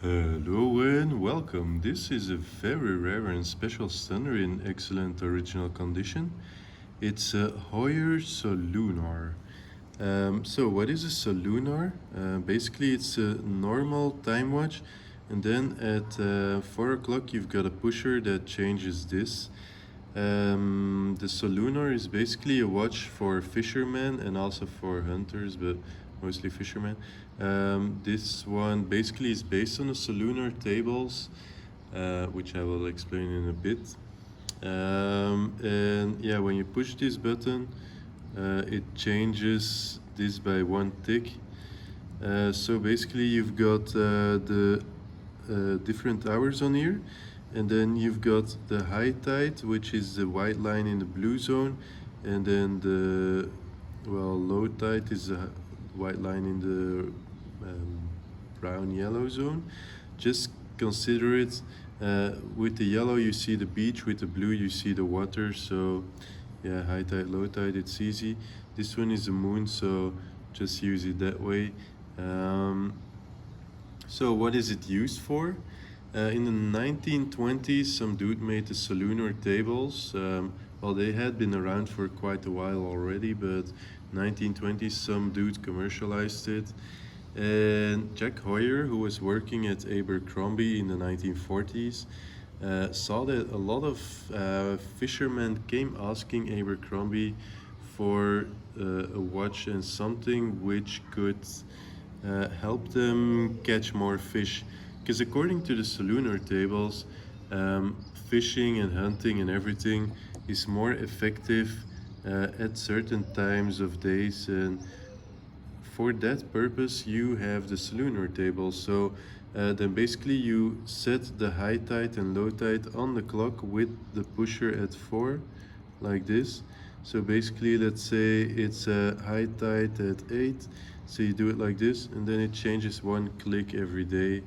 Hello and welcome. This is a very rare and special stunner in excellent original condition. It's a Heuer Solunar. So what is a Solunar? Basically it's a normal time watch, and then at 4 o'clock you've got a pusher that changes this. The Solunar is basically a watch for fishermen and also for hunters, but mostly fishermen. This one basically is based on the Solunar tables, which I will explain in a bit. And yeah, when you push this button, it changes this by one tick. So basically you've got the different hours on here, and then you've got the high tide, which is the white line in the blue zone, and then the low tide is the white line in the brown yellow zone. Just consider it, with the yellow you see the beach, with the blue you see the water. So yeah, high tide, low tide, it's easy. This one is the moon, so just use it that way. So what is it used for? In the 1920's, some dude made the Solunar tables. Well, they had been around for quite a while already, but 1920s, some dude commercialized it. And Jack Heuer, who was working at Abercrombie in the 1940s, saw that a lot of fishermen came asking Abercrombie for a watch and something which could help them catch more fish. Because according to the Solunar tables, fishing and hunting and everything is more effective at certain times of days, and for that purpose you have the Solunar table. So then basically you set the high tide and low tide on the clock with the pusher at 4, like this. So basically, let's say it's a high tide at 8, so you do it like this, and then it changes one click every day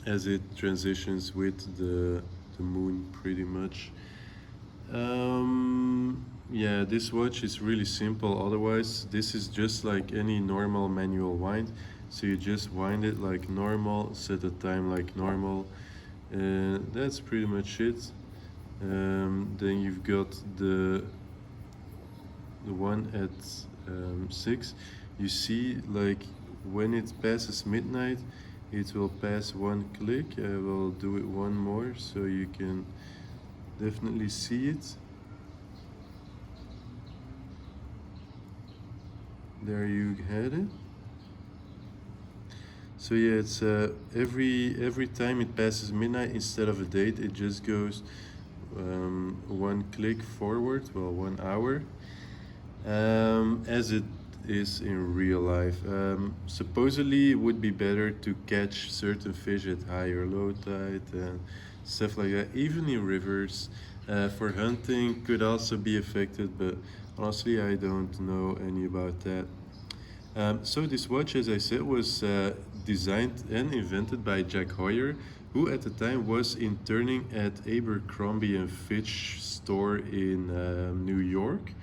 as it transitions with the moon, pretty much. Yeah, this watch is really simple. Otherwise, this is just like any normal manual wind. So you just wind it like normal, set a time like normal, and that's pretty much it. Then you've got the one at 6. You see, like when it passes midnight, it will pass one click. I will do it one more so you can definitely see it. There you had it. So yeah, it's every time it passes midnight, instead of a date, it just goes one click forward, well, 1 hour, as it is in real life. Supposedly it would be better to catch certain fish at high or low tide and stuff like that, even in rivers. For hunting could also be affected, but honestly I don't know any about that. So this watch, as I said, was designed and invented by Jack Heuer, who at the time was interning at Abercrombie Fitch store in New York.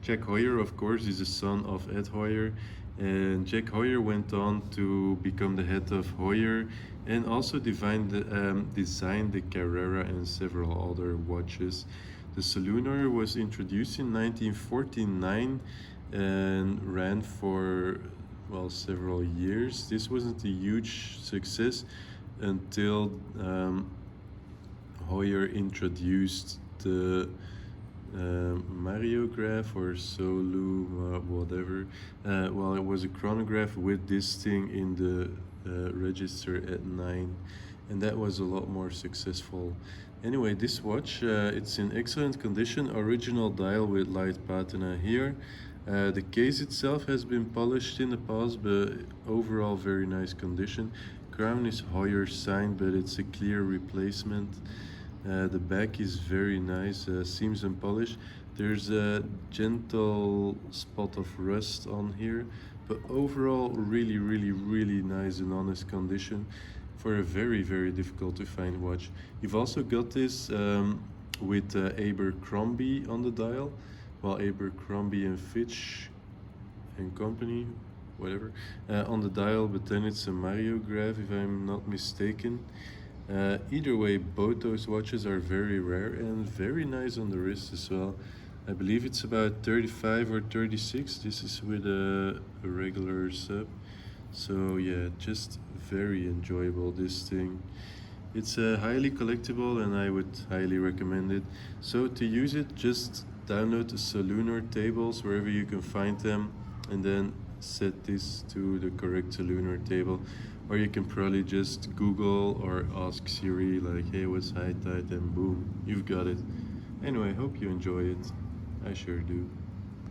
Jack Heuer, of course, is the son of Ed Heuer, and Jack Heuer went on to become the head of Heuer and also designed the Carrera and several other watches. The Solunar was introduced in 1949 and ran for, well, several years. This wasn't a huge success until Heuer introduced the Mareographe or whatever. Well, it was a chronograph with this thing in the register at 9, and that was a lot more successful. Anyway, this watch, it's in excellent condition, original dial with light patina here. The case itself has been polished in the past, but overall very nice condition. Crown is Heuer signed, but it's a clear replacement. The back is very nice, seams and polish. There's a gentle spot of rust on here, but overall really nice and honest condition for a very difficult to find watch. You've also got this with Abercrombie on the dial. Well, Abercrombie and Fitch and Company, whatever, on the dial, but then it's a Mareographe if I'm not mistaken. Either way, both those watches are very rare and very nice on the wrist as well. I believe it's about 35 or 36. This is with a regular sub. So yeah, just very enjoyable, this thing. It's highly collectible and I would highly recommend it. So to use it, just download the Solunar tables wherever you can find them, and then set this to the correct Solunar table. Or you can probably just Google or ask Siri like, hey, what's high tide, and boom, you've got it. Anyway, hope you enjoy it. I sure do.